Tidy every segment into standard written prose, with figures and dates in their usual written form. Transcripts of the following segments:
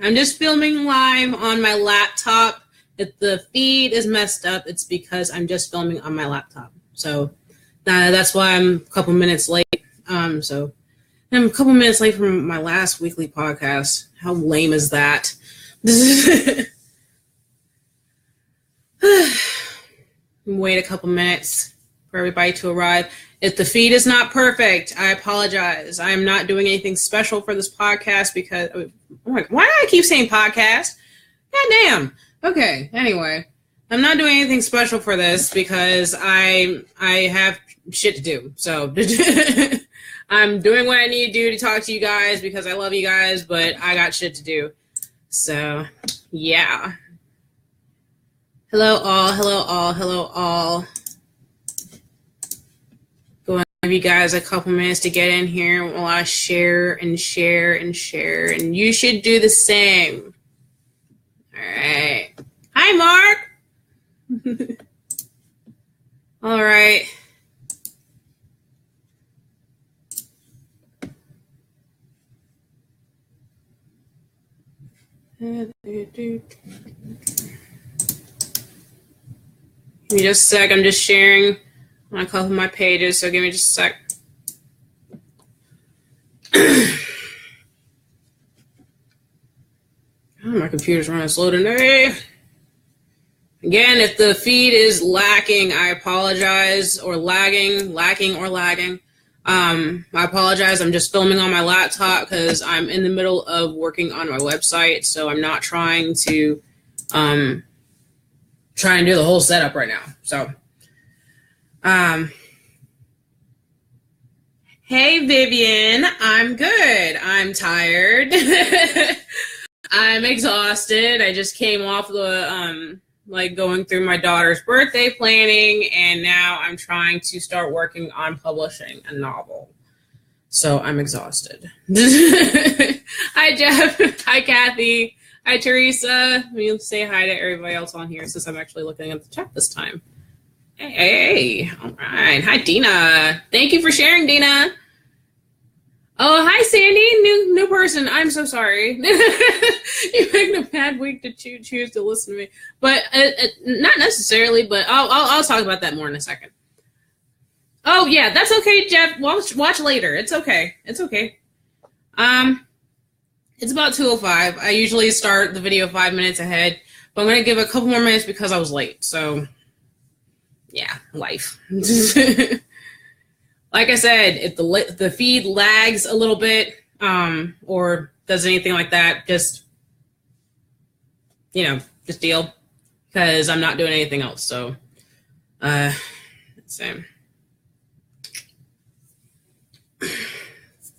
I'm just filming live on my laptop. If the feed is messed up, it's because I'm just filming on my laptop. So that's why I'm a couple minutes late. So I'm a couple minutes late from my last weekly podcast. How lame is that? Wait a couple minutes for everybody to arrive. If the feed is not perfect, I apologize. I'm not doing anything special for this podcast because, why do I keep saying podcast? God damn. Okay, anyway, I'm not doing anything special for this because I have shit to do. So I'm doing what I need to do to talk to you guys because I love you guys, but I got shit to do. So, yeah. Hello all, hello all, hello all. Go and give you guys a couple minutes to get in here while I share and share and share, and you should do the same. All right. Hi, Mark. All right. Give me just a sec. I'm just sharing on a couple of my pages, so give me just a sec. Oh, my computer's running slow today. Again, if the feed is lacking, I apologize, or lagging. I apologize. I'm just filming on my laptop because I'm in the middle of working on my website, so I'm not trying to try and do the whole setup right now. So, hey, Vivian, I'm good. I'm tired. I'm exhausted. I just came off the, going through my daughter's birthday planning, and now I'm trying to start working on publishing a novel. So I'm exhausted. Hi, Jeff. Hi, Kathy. Hi, Teresa. We'll say hi to everybody else on here since I'm actually looking at the chat this time. Hey. All right. Hi, Dina. Thank you for sharing, Dina. Oh, hi, Sandy. New person. I'm so sorry. You picked a bad week to choose to listen to me. But not necessarily, but I'll talk about that more in a second. Oh, yeah, that's okay, Jeff. Watch later. It's okay. It's okay. It's about 2:05. I usually start the video 5 minutes ahead, but I'm going to give a couple more minutes because I was late. So, yeah, life. Like I said, if the feed lags a little bit or does anything like that, just deal, because I'm not doing anything else. So, same.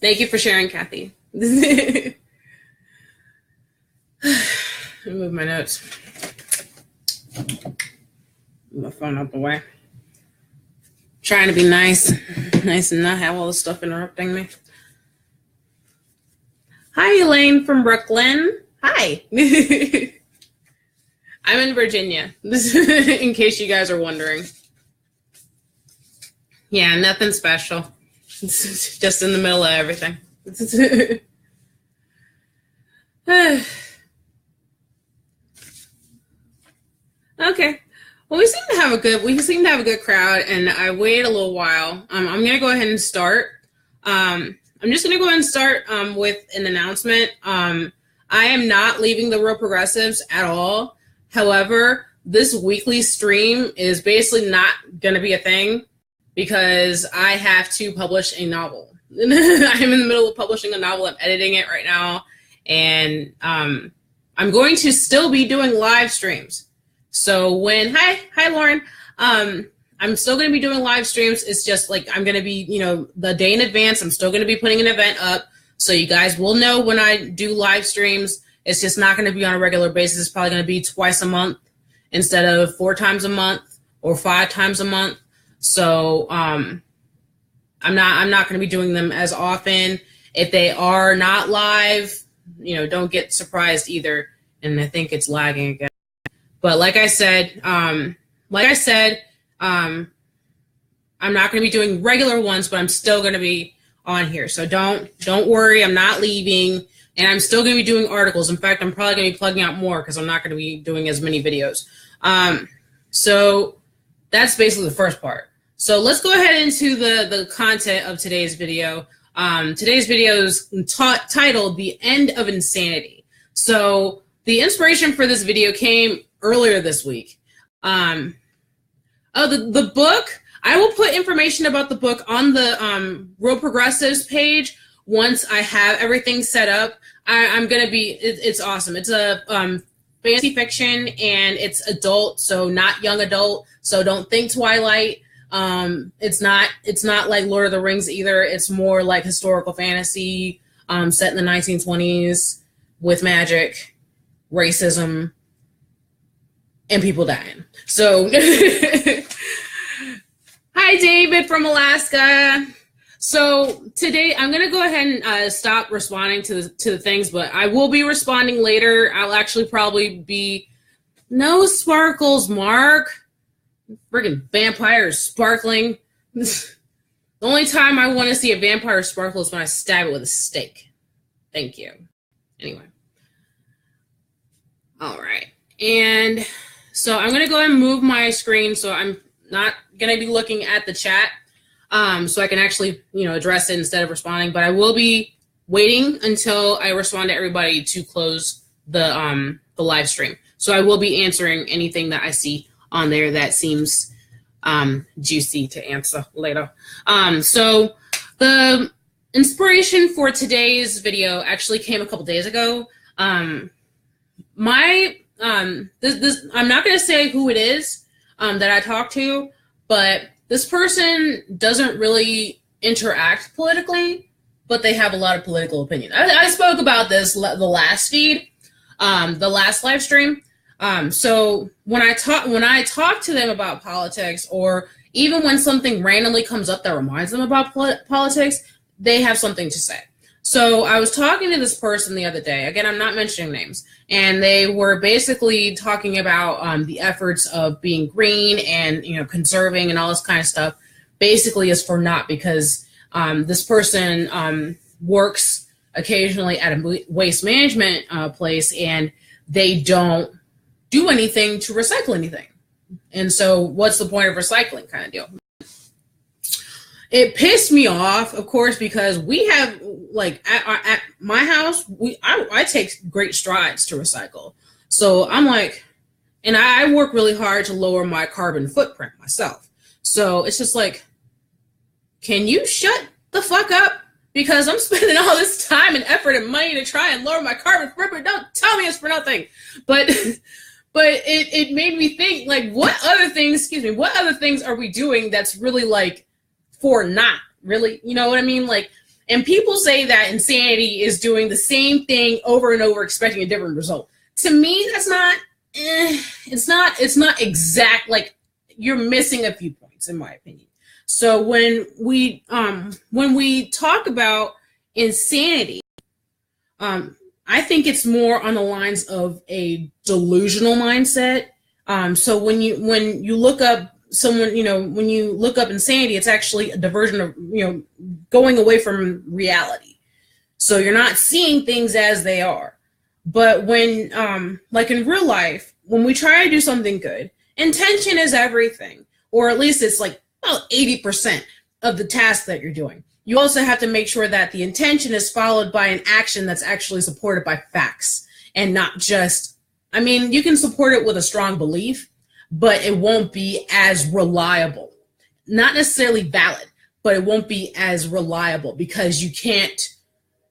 Thank you for sharing, Kathy. Move my notes. Move my phone out the way. Trying to be nice and not have all this stuff interrupting me. Hi, Elaine from Brooklyn. Hi. I'm in Virginia, in case you guys are wondering. Yeah, nothing special. It's just in the middle of everything. Okay. Well, we seem to have a good crowd, and I waited a little while. I'm going to go ahead and start. I'm just going to go ahead and start with an announcement. I am not leaving the Real Progressives at all. However, this weekly stream is basically not going to be a thing because I have to publish a novel. I'm in the middle of publishing a novel. I'm editing it right now, and I'm going to still be doing live streams. So hi Lauren, I'm still going to be doing live streams. It's just like I'm going to be, the day in advance. I'm still going to be putting an event up, so you guys will know when I do live streams. It's just not going to be on a regular basis. It's probably going to be twice a month instead of 4 times a month or 5 times a month. So I'm not going to be doing them as often. If they are not live, don't get surprised either. And I think it's lagging again. But like I said, I'm not going to be doing regular ones, but I'm still going to be on here. So don't worry. I'm not leaving. And I'm still going to be doing articles. In fact, I'm probably going to be plugging out more because I'm not going to be doing as many videos. So that's basically the first part. So let's go ahead into the content of today's video. Today's video is titled The End of Insanity. So the inspiration for this video came earlier this week. The book, I will put information about the book on the Real Progressives page once I have everything set up. I'm going to be, it's awesome. It's a fantasy fiction and it's adult, so not young adult. So don't think Twilight. It's not like Lord of the Rings either. It's more like historical fantasy, set in the 1920s with magic, racism, and people dying. So, hi, David from Alaska. So today I'm going to go ahead and stop responding to the things, but I will be responding later. I'll actually probably be, no sparkles, Mark. Friggin' vampires sparkling. The only time I want to see a vampire sparkle is when I stab it with a stake. Thank you. Anyway. All right. And so I'm going to go ahead and move my screen so I'm not going to be looking at the chat. So I can actually, address it instead of responding. But I will be waiting until I respond to everybody to close the live stream. So I will be answering anything that I see on there that seems juicy to answer later. So the inspiration for today's video actually came a couple days ago. I'm not going to say who it is that I talked to, but this person doesn't really interact politically, but they have a lot of political opinion. I spoke about this the last feed, the last live stream. So when I talk to them about politics, or even when something randomly comes up that reminds them about politics, they have something to say. So I was talking to this person the other day. Again, I'm not mentioning names. And they were basically talking about the efforts of being green and, conserving and all this kind of stuff. Basically is for naught because this person works occasionally at a waste management place, and they don't do anything to recycle anything. And so what's the point of recycling kind of deal? It pissed me off, of course, because we have, like, at my house, I take great strides to recycle. So I'm like, and I work really hard to lower my carbon footprint myself. So it's just like, can you shut the fuck up? Because I'm spending all this time and effort and money to try and lower my carbon footprint. Don't tell me it's for nothing. But it made me think, like, what other things are we doing that's really, like, for not really, you know what I mean? Like, and people say that insanity is doing the same thing over and over, expecting a different result. To me, that's not, it's not exact. Like, you're missing a few points, in my opinion. So when we talk about insanity, I think it's more on the lines of a delusional mindset. So when you look up someone, when you look up insanity, it's actually a diversion of, going away from reality. So you're not seeing things as they are. But when, like in real life, when we try to do something good, intention is everything, or at least it's like about 80% of the task that you're doing. You also have to make sure that the intention is followed by an action that's actually supported by facts and not just, you can support it with a strong belief, but it won't be as reliable. Not necessarily valid, but it won't be as reliable because you can't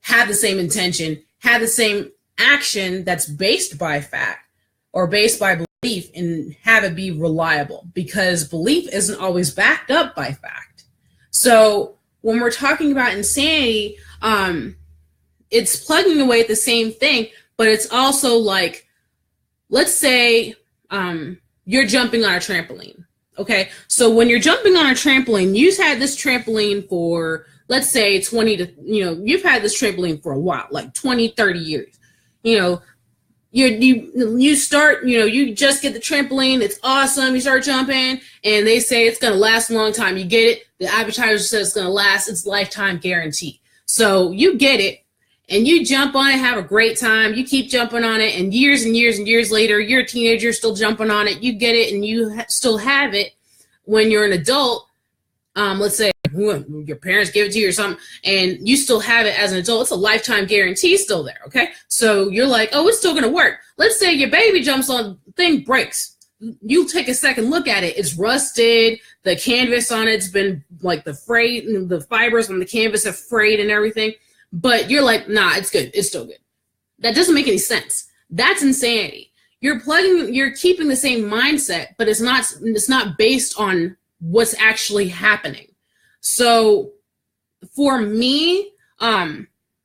have the same intention, have the same action that's based by fact or based by belief and have it be reliable, because belief isn't always backed up by fact. So when we're talking about insanity, it's plugging away at the same thing, but it's also like, let's say you're jumping on a trampoline. Okay, so when you're jumping on a trampoline, you've had this trampoline for, let's say, you've had this trampoline for a while, like 20, 30 years. You start, you just get the trampoline, it's awesome, you start jumping, and they say it's going to last a long time. You get it, the advertiser says it's going to last its lifetime guarantee. So you get it, and you jump on it, have a great time, you keep jumping on it, and years and years and years later, you're a teenager still jumping on it, you get it, and you still have it when you're an adult. Let's say your parents give it to you or something, and you still have it as an adult. It's a lifetime guarantee still there, okay? So you're like, oh, it's still going to work. Let's say your baby jumps on, thing breaks. You take a second look at it. It's rusted. The canvas on it's been like the fibers on the canvas have frayed and everything. But you're like, nah, it's good. It's still good. That doesn't make any sense. That's insanity. You're keeping the same mindset, but it's not based on what's actually happening. So for me,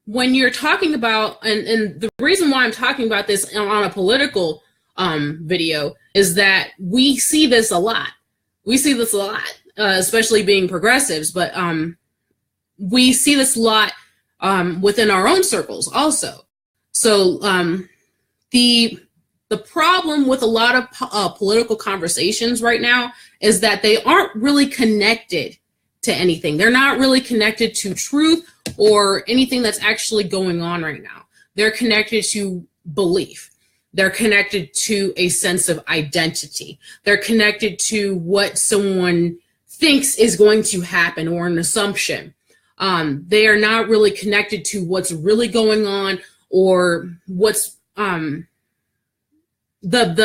when you're talking about, and the reason why I'm talking about this on a political video is that we see this a lot. We see this a lot, especially being progressives, but we see this a lot within our own circles also. So the problem with a lot of political conversations right now is that they aren't really connected to anything. They're not really connected to truth or anything that's actually going on right now. They're connected to belief. They're connected to a sense of identity. They're connected to what someone thinks is going to happen or an assumption. They are not really connected to what's really going on or what's the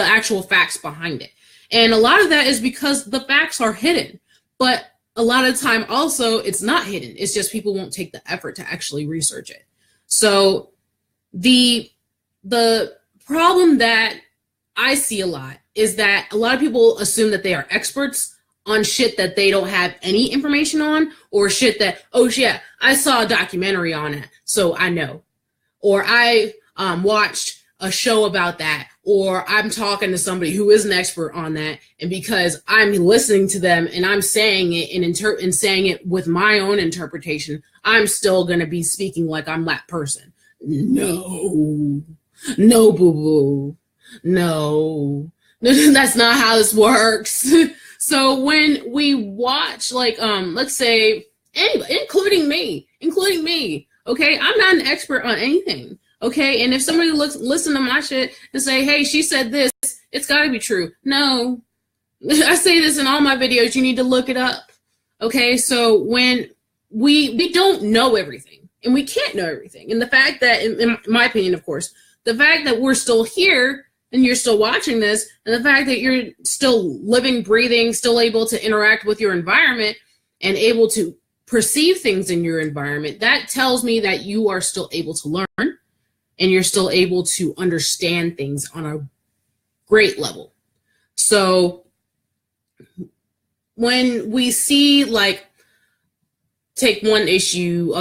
actual facts behind it. And a lot of that is because the facts are hidden. But a lot of the time also it's not hidden. It's just people won't take the effort to actually research it. So the problem that I see a lot is that a lot of people assume that they are experts on shit that they don't have any information on, or shit that, oh yeah, I saw a documentary on it, so I know. Or I watched a show about that, or I'm talking to somebody who is an expert on that, and because I'm listening to them and I'm saying it and saying it with my own interpretation, I'm still going to be speaking like I'm that person. No, boo-boo. No, that's not how this works. So when we watch, like, let's say, anybody, including me, okay, I'm not an expert on anything, okay? And if somebody listen to my shit and say, hey, she said this, it's got to be true. No, I say this in all my videos. You need to look it up, okay? So when we don't know everything, and we can't know everything, and the fact that, in my opinion, of course, the fact that we're still here and you're still watching this, and the fact that you're still living, breathing, still able to interact with your environment and able to perceive things in your environment, that tells me that you are still able to learn and you're still able to understand things on a great level. So when we see, like, take one issue,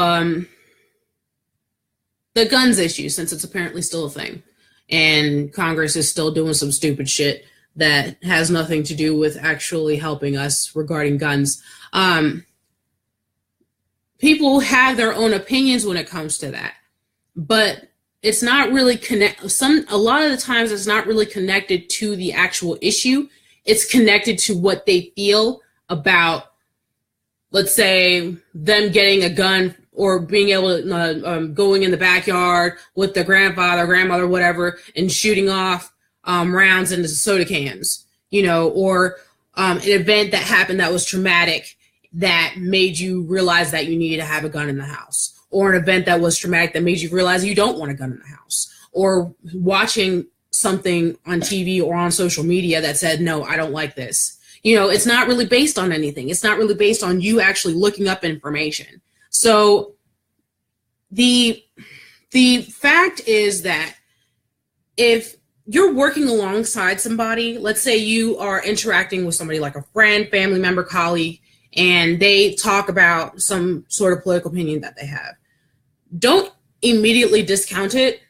the guns issue, since it's apparently still a thing, and Congress is still doing some stupid shit that has nothing to do with actually helping us regarding guns. People have their own opinions when it comes to that, but it's not really a lot of the times it's not really connected to the actual issue. It's connected to what they feel about, let's say, them getting a gun or being able to going in the backyard with their grandmother, whatever, and shooting off rounds into soda cans, or an event that happened that was traumatic that made you realize that you needed to have a gun in the house, or an event that was traumatic that made you realize you don't want a gun in the house, or watching something on TV or on social media that said, no, I don't like this. It's not really based on anything. It's not really based on you actually looking up information. So the fact is that if you're working alongside somebody, let's say you are interacting with somebody like a friend, family member, colleague, and they talk about some sort of political opinion that they have, don't immediately discount it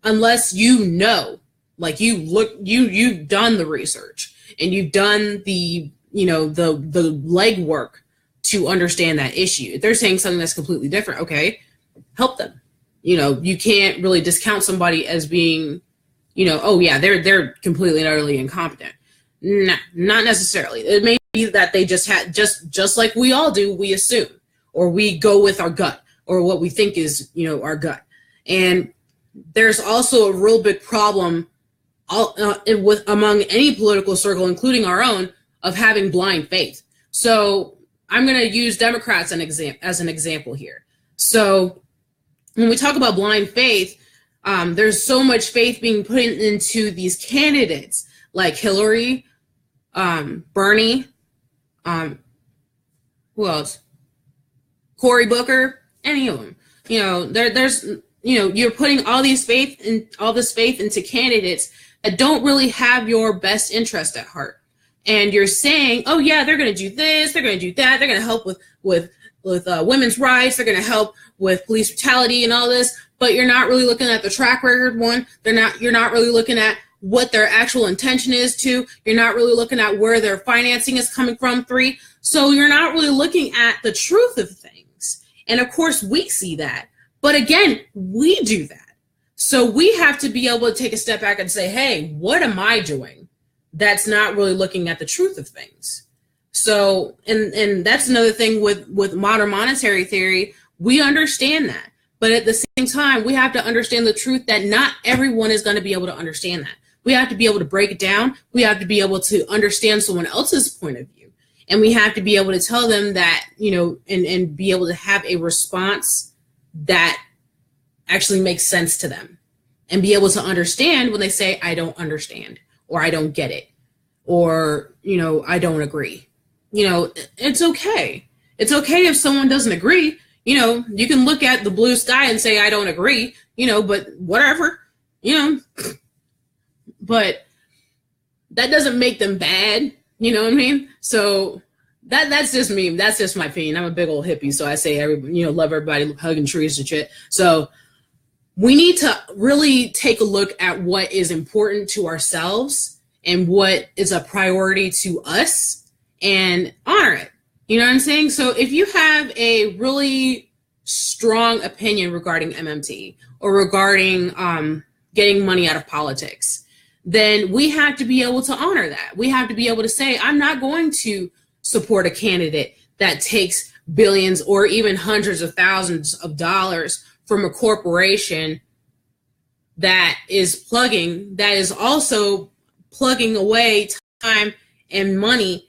unless you've done the research and you've done the legwork to understand that issue. If they're saying something that's completely different, okay, help them. You can't really discount somebody as being, oh yeah, they're completely and utterly incompetent. Nah, not necessarily. It may be that they just like we all do, we assume, or we go with our gut. or what we think is, our gut. And there's also a real big problem among any political circle, including our own, of having blind faith. So I'm going to use Democrats as an example here. So when we talk about blind faith, there's so much faith being put into these candidates like Hillary, Bernie, who else? Cory Booker, any of them. There's you're putting all this faith into candidates that don't really have your best interest at heart. And you're saying, oh yeah, they're going to do this, they're going to do that, they're going to help with women's rights, they're going to help with police brutality and all this, but you're not really looking at the track record. You're not really looking at what their actual intention is. 2, you're not really looking at where their financing is coming from. 3, so you're not really looking at the truth of things. And of course we see that, but again, we do that. So we have to be able to take a step back and say, hey, what am I doing that's not really looking at the truth of things? So, and that's another thing with modern monetary theory, we understand that. But at the same time, we have to understand the truth that not everyone is going to be able to understand that. We have to be able to break it down. We have to be able to understand someone else's point of view. And we have to be able to tell them that, and be able to have a response that actually makes sense to them, and be able to understand when they say, I don't understand, or I don't get it, or, I don't agree. It's okay. It's okay if someone doesn't agree. You can look at the blue sky and say, I don't agree, but whatever, but that doesn't make them bad. You know what I mean? So that's just me. That's just my opinion. I'm a big old hippie. So I say, love everybody, hugging trees and shit. So we need to really take a look at what is important to ourselves and what is a priority to us and honor it. You know what I'm saying? So if you have a really strong opinion regarding MMT or regarding getting money out of politics, then we have to be able to honor that. We have to be able to say, I'm not going to support a candidate that takes billions or even hundreds of thousands of dollars from a corporation that is also plugging away time and money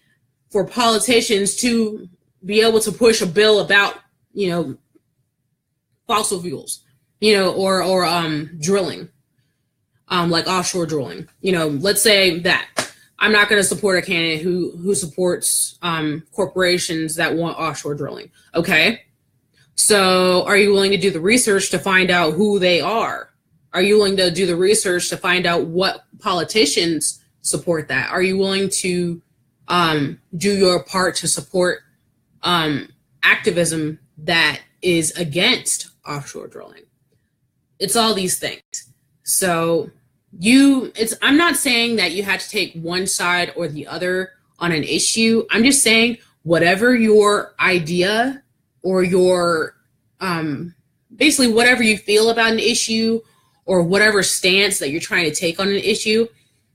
for politicians to be able to push a bill about, fossil fuels, or drilling, like offshore drilling. Let's say that I'm not going to support a candidate who supports corporations that want offshore drilling. Okay. So are you willing to do the research to find out who they are? Are you willing to do the research to find out what politicians support that? Are you willing to do your part to support activism that is against offshore drilling? It's all these things. So I'm not saying that you have to take one side or the other on an issue. I'm just saying whatever your idea or your basically whatever you feel about an issue or whatever stance that you're trying to take on an issue,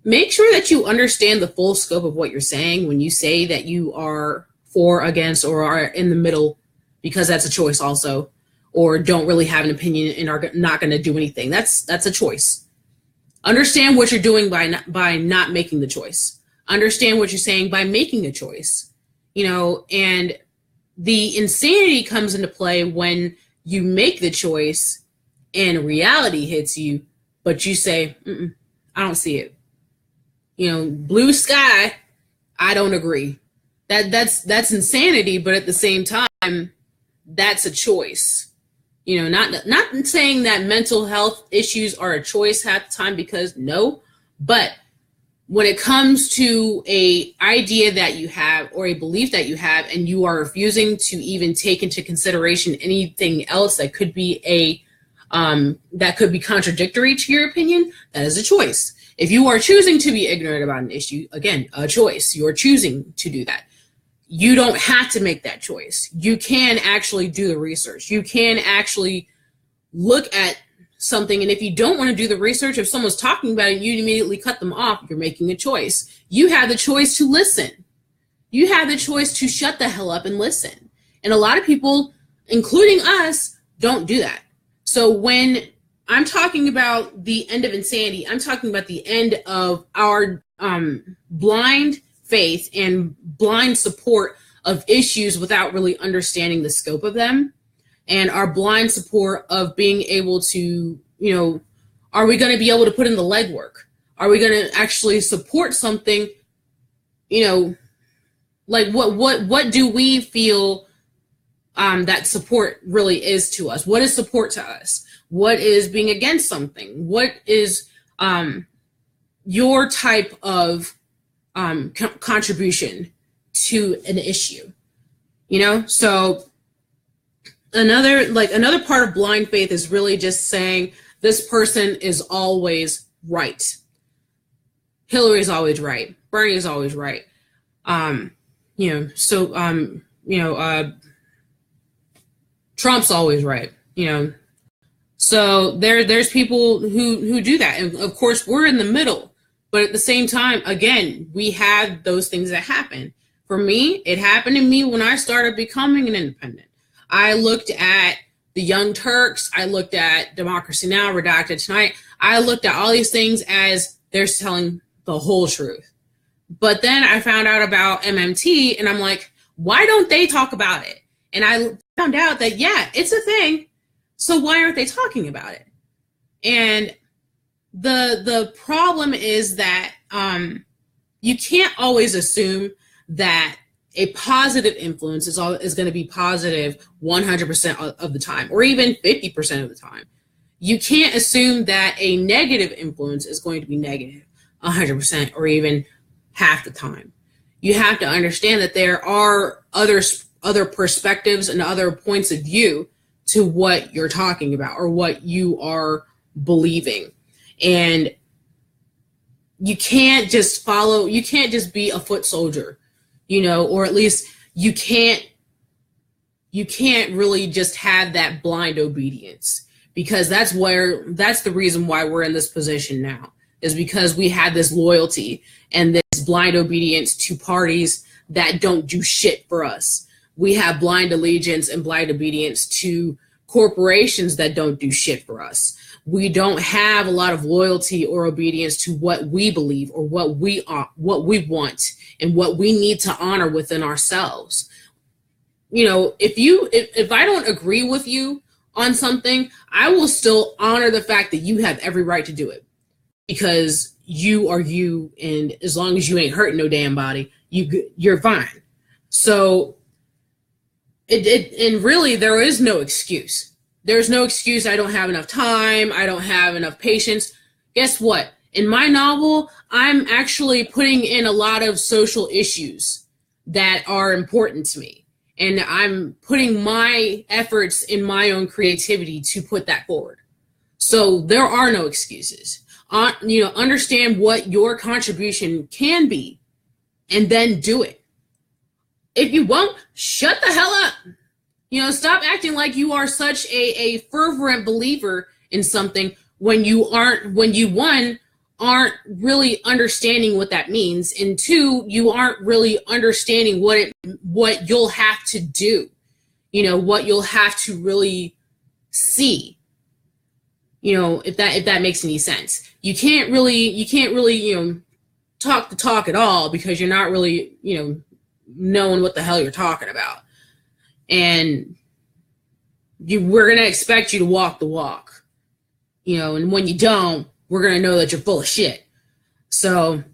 make sure that you understand the full scope of what you're saying when you say that you are for, against, or are in the middle, because that's a choice also, or don't really have an opinion and are not going to do anything. That's a choice. Understand what you're doing by not making the choice. Understand what you're saying by making a choice. And the insanity comes into play when you make the choice and reality hits you, but you say, I don't see it. Blue sky, I don't agree. That's insanity, but at the same time, that's a choice. Not saying that mental health issues are a choice half the time, because no, but when it comes to a idea that you have or a belief that you have, and you are refusing to even take into consideration anything else that could be that could be contradictory to your opinion, that is a choice. If you are choosing to be ignorant about an issue, again, a choice. You're choosing to do that. You don't have to make that choice. You can actually do the research. You can actually look at something. And if you don't want to do the research, if someone's talking about it, you immediately cut them off. You're making a choice. You have the choice to listen. You have the choice to shut the hell up and listen. And a lot of people, including us, don't do that. So when I'm talking about the end of insanity, I'm talking about the end of our blind faith and blind support of issues without really understanding the scope of them, and our blind support of being able to, are we going to be able to put in the legwork? Are we going to actually support something? Like what do we feel that support really is to us? What is support to us? What is being against something? What is your type of contribution to an issue? So another part of blind faith is really just saying this person is always right. Hillary is always right. Bernie is always right. Trump's always right. So there's people who do that, and of course we're in the middle. But at the same time, again, we had those things that happen. For me, it happened to me when I started becoming an independent. I looked at the Young Turks. I looked at Democracy Now!, Redacted Tonight. I looked at all these things as they're telling the whole truth. But then I found out about MMT, and I'm like, why don't they talk about it? And I found out that, yeah, it's a thing. So why aren't they talking about it? And the problem is that you can't always assume that a positive influence is going to be positive 100% of the time, or even 50% of the time. You can't assume that a negative influence is going to be negative 100% or even half the time. You have to understand that there are other perspectives and other points of view to what you're talking about or what you are believing. And you can't just be a foot soldier, or at least you can't really just have that blind obedience, because that's the reason why we're in this position now, is because we had this loyalty and this blind obedience to parties that don't do shit for us. We have blind allegiance and blind obedience to corporations that don't do shit for us. We don't have a lot of loyalty or obedience to what we believe or what we want and what we need to honor within ourselves. If I don't agree with you on something, I will still honor the fact that you have every right to do it, because you are you, and as long as you ain't hurting no damn body, you're fine. So and really there is no excuse. There's no excuse. I don't have enough time. I don't have enough patience. Guess what? In my novel, I'm actually putting in a lot of social issues that are important to me. And I'm putting my efforts in my own creativity to put that forward. So there are no excuses. Understand what your contribution can be and then do it. If you won't, shut the hell up. Stop acting like you are such a fervent believer in something when you aren't really understanding what that means, and two, you aren't really understanding what you'll have to do, what you'll have to really see, if that makes any sense. You can't really talk the talk at all, because you're not really knowing what the hell you're talking about. And we're going to expect you to walk the walk, and when you don't, we're going to know that you're full of shit. So,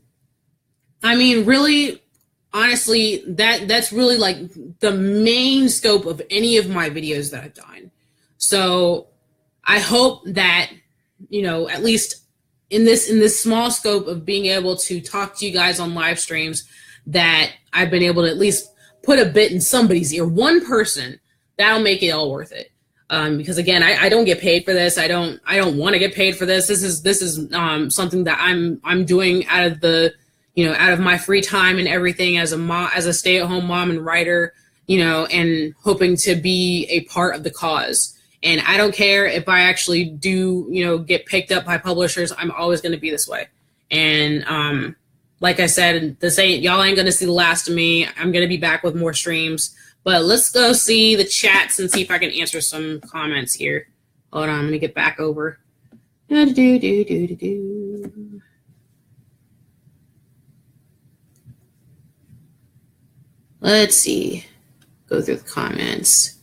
really, honestly, that's really like the main scope of any of my videos that I've done. So I hope that, at least in this small scope of being able to talk to you guys on live streams, that I've been able to at least put a bit in somebody's ear, one person. That'll make it all worth it. Because again, I don't get paid for this. I don't want to get paid for this. This is something that I'm doing out of my free time and everything, as a stay-at-home mom and writer, and hoping to be a part of the cause. And I don't care if I actually do, get picked up by publishers. I'm always going to be this way. And like I said, y'all ain't going to see the last of me. I'm going to be back with more streams. But let's go see the chats and see if I can answer some comments here. Hold on, I'm gonna get back over. Let's see. Go through the comments.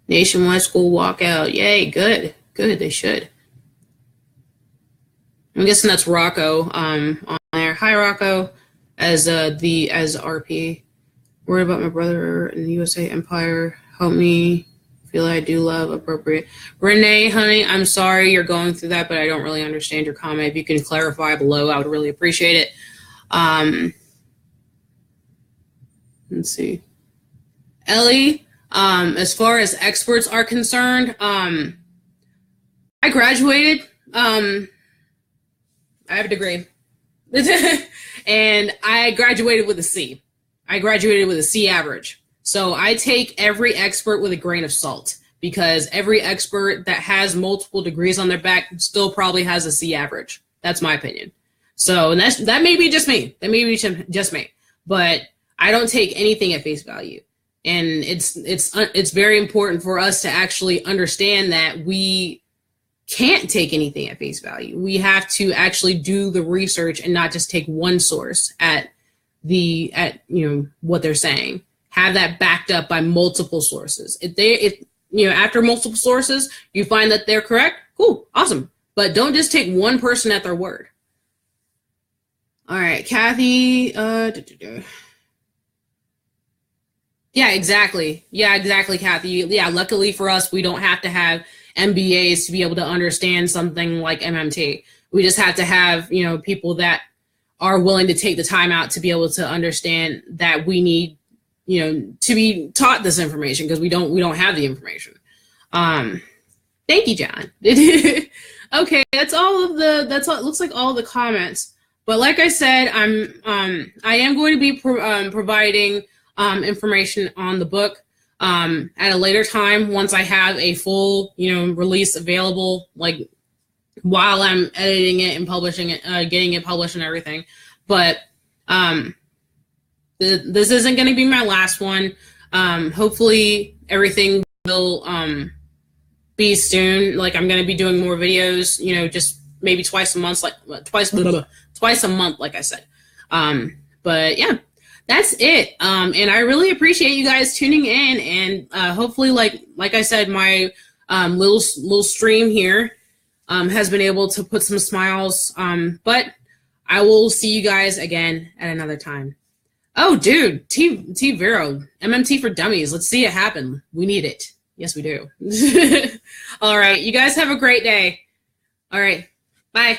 Nationwide school walkout. Yay, good. Good, they should. I'm guessing that's Rocco on there. Hi, Rocco, as RP. Worried about my brother in the USA Empire. Help me feel I do love appropriate. Renee, honey, I'm sorry you're going through that, but I don't really understand your comment. If you can clarify below, I would really appreciate it. Let's see. Ellie, as far as experts are concerned, I graduated. I have a degree. And I graduated with a C. I graduated with a C average. So I take every expert with a grain of salt, because every expert that has multiple degrees on their back still probably has a C average. That's my opinion. So and that may be just me. That may be just me. But I don't take anything at face value. And it's very important for us to actually understand that we can't take anything at face value. We have to actually do the research and not just take one source at what they're saying. Have that backed up by multiple sources. If after multiple sources you find that they're correct, cool, awesome. But don't just take one person at their word. All right, Kathy. Yeah, exactly. Yeah, exactly, Kathy. Yeah, luckily for us, we don't have to have MBAs to be able to understand something like MMT. We just have to have, people that are willing to take the time out to be able to understand that we need, to be taught this information, because we don't have the information. Thank you, John. Okay, that's all. It looks like all the comments. But like I said, I am going to be providing information on the book at a later time, once I have a full, release available, like while I'm editing it and publishing it, getting it published and everything. But this isn't going to be my last one. Hopefully everything will be soon. Like, I'm going to be doing more videos, just maybe twice a month, twice a month, like I said. But yeah. That's it. And I really appreciate you guys tuning in, and hopefully, like I said, my little stream here has been able to put some smiles. But I will see you guys again at another time. Oh, dude, T Vero, MMT for Dummies. Let's see it happen. We need it. Yes, we do. All right, you guys have a great day. All right, bye.